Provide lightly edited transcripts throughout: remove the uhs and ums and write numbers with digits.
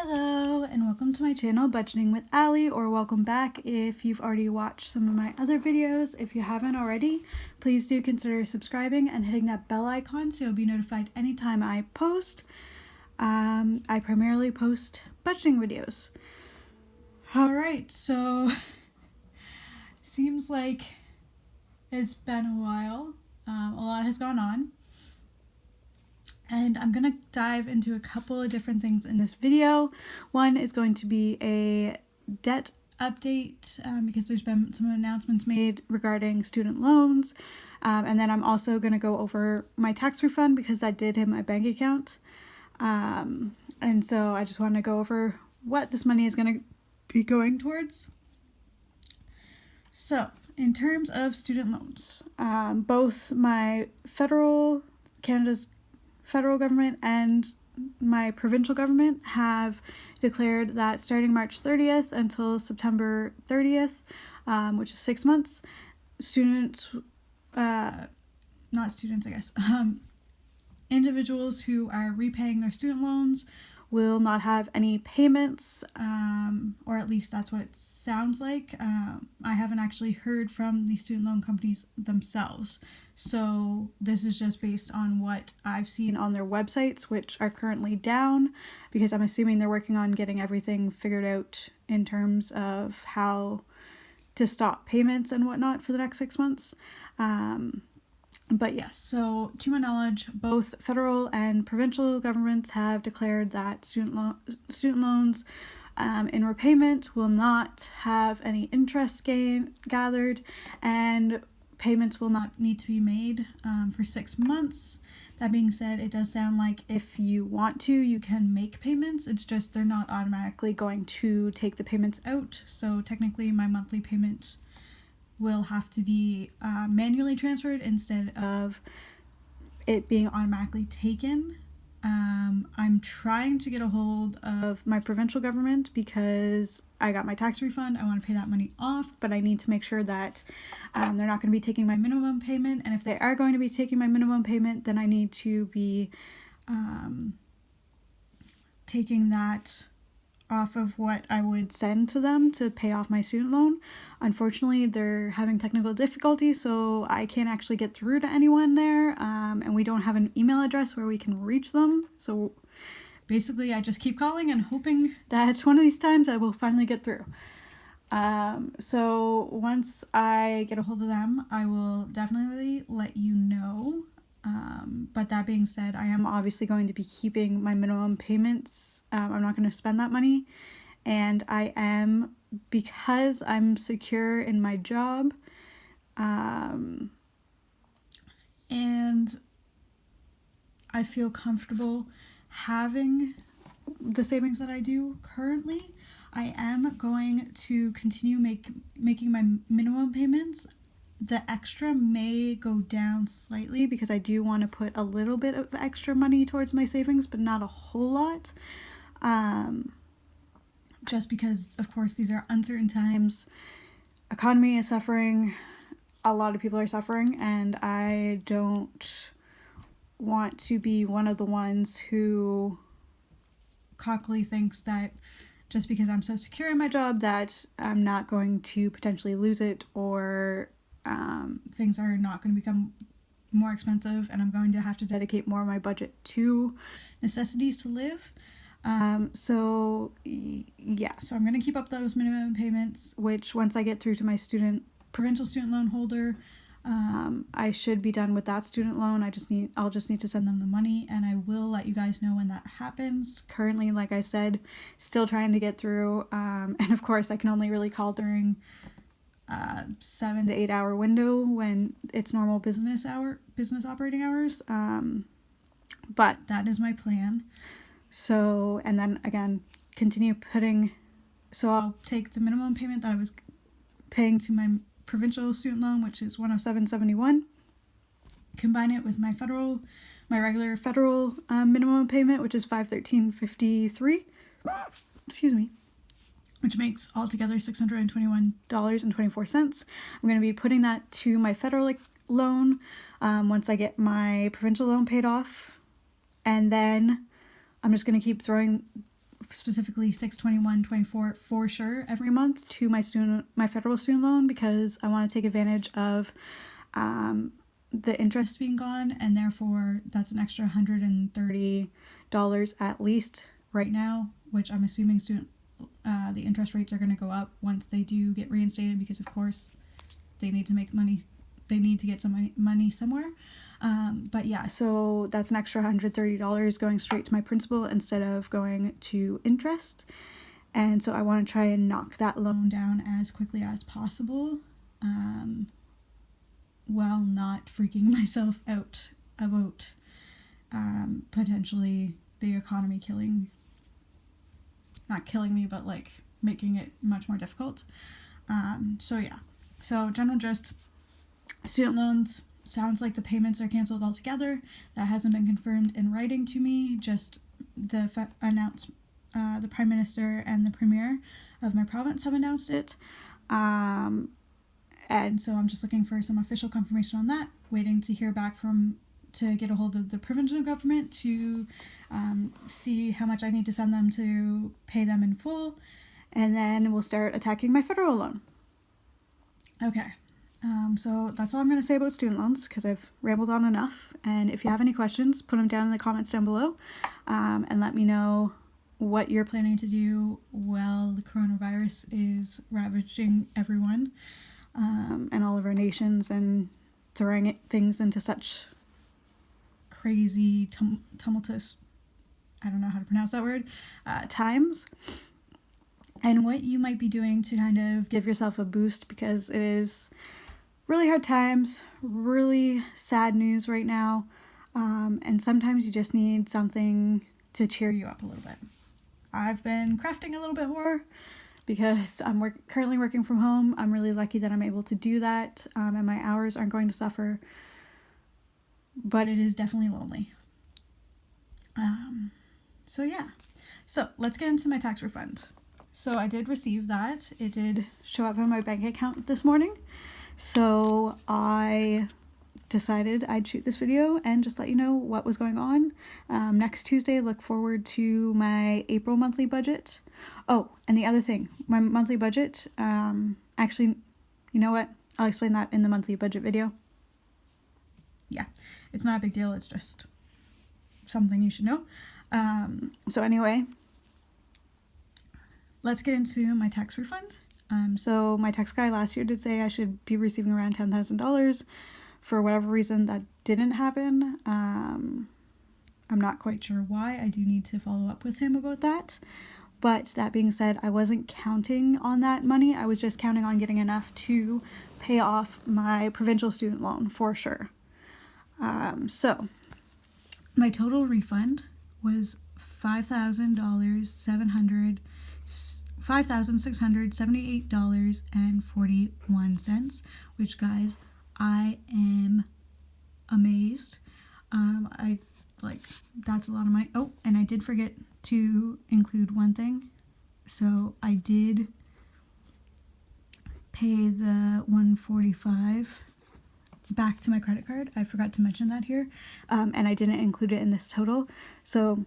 Hello and welcome to my channel Budgeting with Allie, or welcome back if you've already watched some of my other videos. If you haven't already, please do consider subscribing and hitting that bell icon so you'll be notified anytime I post. I primarily post budgeting videos. Alright, so seems like it's been a while. A lot has gone on. And I'm going to dive into a couple of different things in this video. One is going to be a debt update because there's been some announcements made regarding student loans. And then I'm also going to go over my tax refund because that did hit my bank account. And so I just want to go over what this money is going to be going towards. So in terms of student loans, both my Canada's federal government and my provincial government have declared that starting March 30th until September 30th, which is 6 months, individuals who are repaying their student loans will not have any payments, or at least that's what it sounds like. I haven't actually heard from the student loan companies themselves. So this is just based on what I've seen on their websites, which are currently down because I'm assuming they're working on getting everything figured out in terms of how to stop payments and whatnot for the next 6 months. But yes, so to my knowledge, both federal and provincial governments have declared that student loans in repayment will not have any interest gathered, and payments will not need to be made for 6 months. That being said, it does sound like if you want to, you can make payments. It's just they're not automatically going to take the payments out. So technically my monthly payment will have to be manually transferred instead of it being automatically taken. I'm trying to get a hold of my provincial government because I got my tax refund. I want to pay that money off, but I need to make sure that they're not going to be taking my minimum payment. And if they are going to be taking my minimum payment, then I need to be taking that off of what I would send to them to pay off my student loan. Unfortunately, they're having technical difficulties, so I can't actually get through to anyone there, and we don't have an email address where we can reach them. So basically, I just keep calling and hoping that one of these times I will finally get through. So once I get a hold of them, I will definitely let you know. But that being said, I am obviously going to be keeping my minimum payments. I'm not going to spend that money. And I am, because I'm secure in my job, and I feel comfortable having the savings that I do currently, I am going to continue making my minimum payments. The extra may go down slightly because I do want to put a little bit of extra money towards my savings, but not a whole lot. Just because, of course, these are uncertain times. Economy is suffering. A lot of people are suffering, and I don't want to be one of the ones who cockily thinks that just because I'm so secure in my job that I'm not going to potentially lose it, or things are not going to become more expensive and I'm going to have to dedicate more of my budget to necessities to live. So I'm going to keep up those minimum payments, which once I get through to my provincial student loan holder, I should be done with that student loan. I'll just need to send them the money, and I will let you guys know when that happens. Currently, like I said, still trying to get through, and of course I can only really call during 7 to 8 hour window when it's normal business operating hours. But that is my plan. So, and then again, continue so I'll take the minimum payment that I was paying to my provincial student loan, which is $107.71, combine it with my regular federal minimum payment, which is $513.53. Excuse me. Which makes altogether $621.24. I'm going to be putting that to my federal loan once I get my provincial loan paid off. And then I'm just going to keep specifically 621.24 for sure every month to my federal student loan, because I want to take advantage of the interest being gone, and therefore that's an extra $130 at least right now, which I'm assuming the interest rates are going to go up once they do get reinstated, because of course they need to make money. They need to get some money somewhere. But yeah, so that's an extra $130 going straight to my principal instead of going to interest. And so I want to try and knock that loan down as quickly as possible, while not freaking myself out about potentially the economy not killing me, but like making it much more difficult. So yeah, so general gist, student loans, sounds like the payments are canceled altogether. That hasn't been confirmed in writing to me, just the Prime Minister and the Premier of my province have announced it. And so I'm just looking for some official confirmation on that, waiting to hear back to get a hold of the provincial government to see how much I need to send them to pay them in full, and then we'll start attacking my federal loan. Okay, so that's all I'm going to say about student loans, because I've rambled on enough, and if you have any questions, put them down in the comments down below, and let me know what you're planning to do while the coronavirus is ravaging everyone, and all of our nations, and throwing things into such crazy, tumultuous, I don't know how to pronounce that word, times, and what you might be doing to kind of give yourself a boost, because it is really hard times, really sad news right now, and sometimes you just need something to cheer you up a little bit. I've been crafting a little bit more because I'm currently working from home. I'm really lucky that I'm able to do that, and my hours aren't going to suffer, but it is definitely lonely. So yeah, so let's get into my tax refund. So I did receive that. It did show up in my bank account this morning, so I decided I'd shoot this video and just let you know what was going on. Next Tuesday, look forward to my April monthly budget. Oh, and the other thing, my monthly budget, actually, you know what? I'll explain that in the monthly budget video. Yeah, it's not a big deal. It's just something you should know. So anyway, let's get into my tax refund. So my tax guy last year did say I should be receiving around $10,000. For whatever reason, that didn't happen. I'm not quite sure why. I do need to follow up with him about that. But that being said, I wasn't counting on that money. I was just counting on getting enough to pay off my provincial student loan for sure. So my total refund was $5,678.41, which, guys, I am amazed. That's a lot of money. Oh, and I did forget to include one thing. So I did pay the $145 back to my credit card. I forgot to mention that here. And I didn't include it in this total. So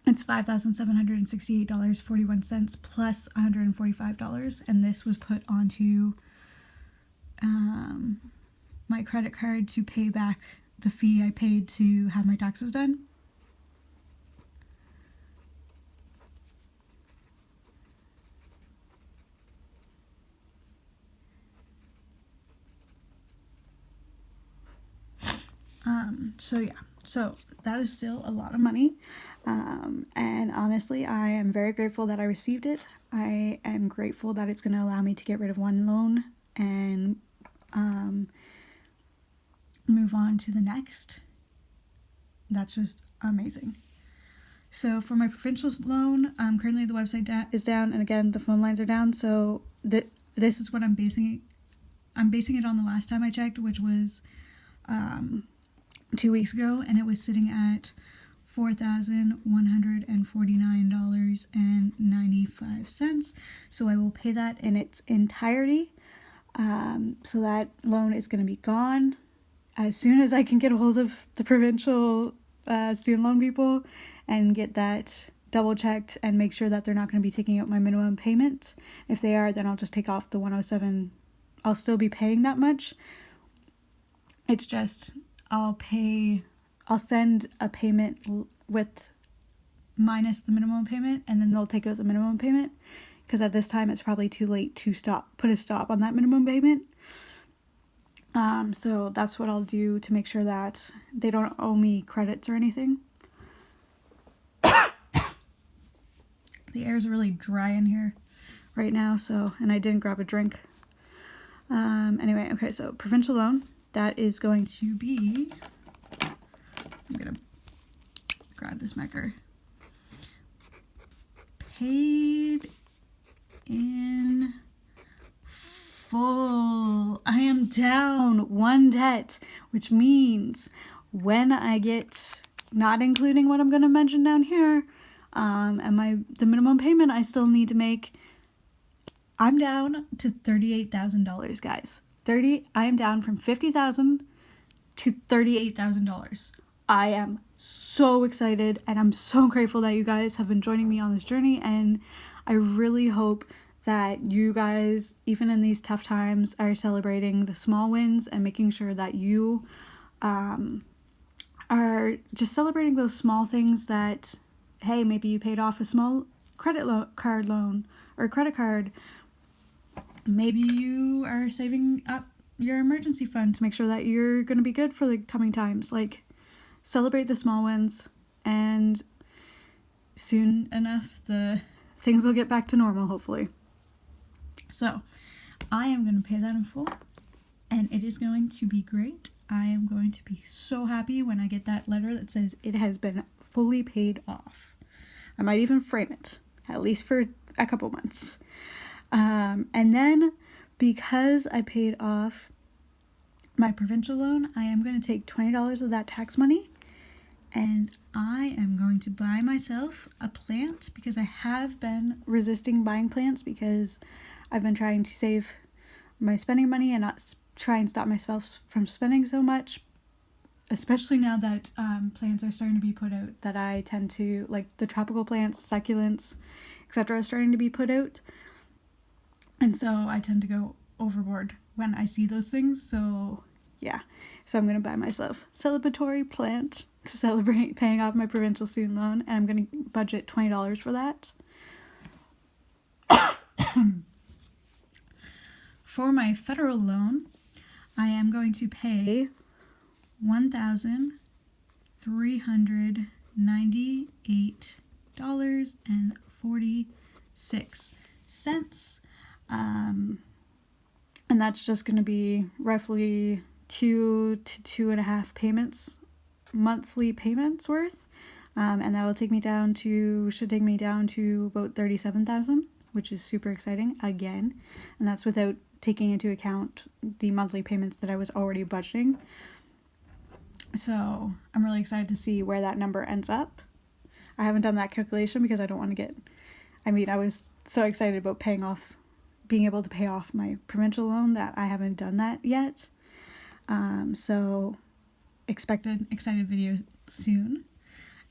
it's $5,768.41 plus $145. And this was put onto my credit card to pay back the fee I paid to have my taxes done. So yeah, so that is still a lot of money, and honestly, I am very grateful that I received it. I am grateful that it's going to allow me to get rid of one loan and move on to the next. That's just amazing. So for my provincial loan, currently the website is down, and again the phone lines are down, so this is what I'm basing it on the last time I checked, which was 2 weeks ago, and it was sitting at $4,149.95. So I will pay that in its entirety. So that loan is going to be gone as soon as I can get a hold of the provincial student loan people and get that double checked and make sure that they're not going to be taking out my minimum payment. If they are, then I'll just take off the 107. I'll still be paying that much. It's just I'll send a payment with minus the minimum payment, and then they'll take out the minimum payment, because at this time it's probably too late to put a stop on that minimum payment. So that's what I'll do to make sure that they don't owe me credits or anything. The air's really dry in here right now, and I didn't grab a drink. Anyway, okay, so provincial loan, that is going to be, I'm gonna grab this marker. Paid in full. I am down one debt, which means when I get, not including what I'm going to mention down here, and the minimum payment I still need to make, I'm down to $38,000, guys. I am down from $50,000 to $38,000. I am so excited, and I'm so grateful that you guys have been joining me on this journey, and I really hope that you guys, even in these tough times, are celebrating the small wins and making sure that you are just celebrating those small things that, hey, maybe you paid off a small credit card loan or credit card. Maybe you are saving up your emergency fund to make sure that you're going to be good for the coming times. Like, celebrate the small wins, and soon enough the things will get back to normal, hopefully. So I am going to pay that in full, and it is going to be great. I am going to be so happy when I get that letter that says it has been fully paid off. I might even frame it, at least for a couple months. And then, because I paid off my provincial loan, I am going to take $20 of that tax money, and I am going to buy myself a plant, because I have been resisting buying plants because I've been trying to save my spending money and not try and stop myself from spending so much, especially now that plants are starting to be put out that I tend to, like the tropical plants, succulents, etc. are starting to be put out. And so I tend to go overboard when I see those things. So yeah, so I'm going to buy myself a celebratory plant to celebrate paying off my provincial student loan, and I'm going to budget $20 for that. For my federal loan, I am going to pay $1,398.46. And that's just going to be roughly 2 to 2.5 payments, monthly payments worth. And that will should take me down to about $37,000, which is super exciting again. And that's without taking into account the monthly payments that I was already budgeting. So I'm really excited to see where that number ends up. I haven't done that calculation because I don't want to I was so excited about being able to pay off my provincial loan that I haven't done that yet. So excited video soon.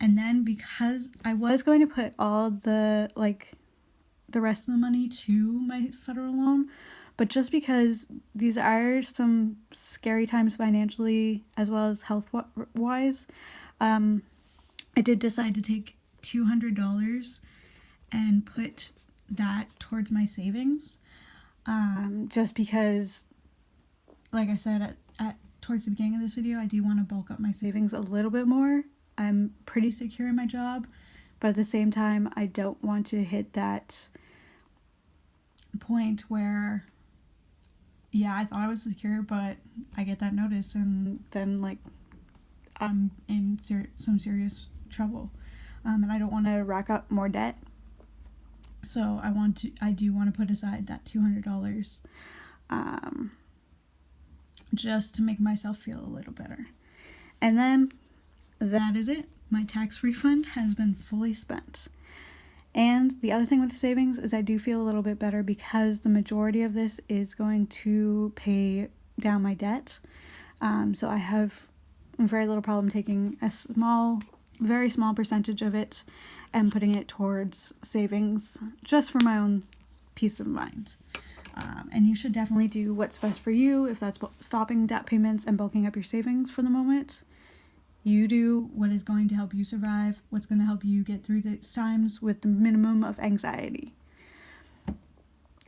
And then, because I was going to put all the rest of the money to my federal loan, but just because these are some scary times financially as well as health-wise, I did decide to take $200 and put that towards my savings. Just because, like I said towards the beginning of this video, I do want to bulk up my savings a little bit more. I'm pretty secure in my job, but at the same time, I don't want to hit that point where, yeah, I thought I was secure, but I get that notice, and then I'm in some serious trouble, and I don't want to rack up more debt. So I do want to put aside that $200, just to make myself feel a little better. And then that is it. My tax refund has been fully spent. And the other thing with the savings is I do feel a little bit better because the majority of this is going to pay down my debt. So I have very little problem taking a small very small percentage of it and putting it towards savings just for my own peace of mind. And you should definitely do what's best for you. If that's stopping debt payments and bulking up your savings for the moment, you do what is going to help you survive, what's going to help you get through these times with the minimum of anxiety.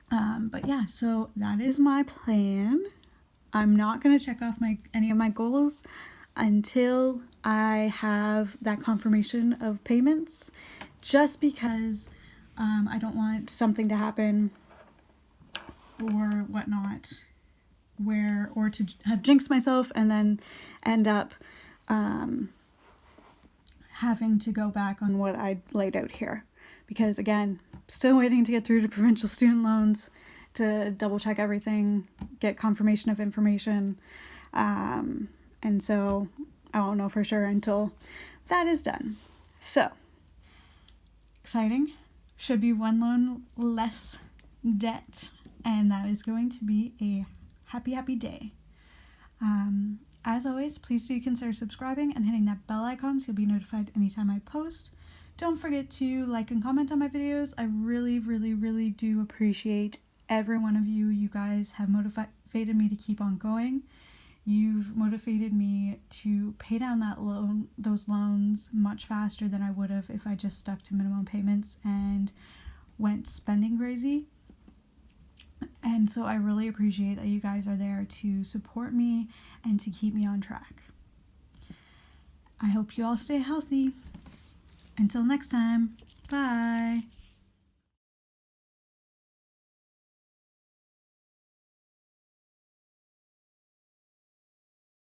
But yeah, so that is my plan. I'm not going to check off any of my goals until I have that confirmation of payments, just because I don't want something to happen or whatnot or to have jinxed myself and then end up having to go back on what I laid out here. Because again, still waiting to get through to provincial student loans, to double check everything, get confirmation of information. And so I won't know for sure until that is done. So, exciting. Should be one loan less debt, and that is going to be a happy, happy day. As always, please do consider subscribing and hitting that bell icon so you'll be notified anytime I post. Don't forget to like and comment on my videos. I really, really, really do appreciate every one of you. You guys have motivated me to keep on going. You've motivated me to pay down those loans much faster than I would have if I just stuck to minimum payments and went spending crazy. And so I really appreciate that you guys are there to support me and to keep me on track. I hope you all stay healthy. Until next time, bye.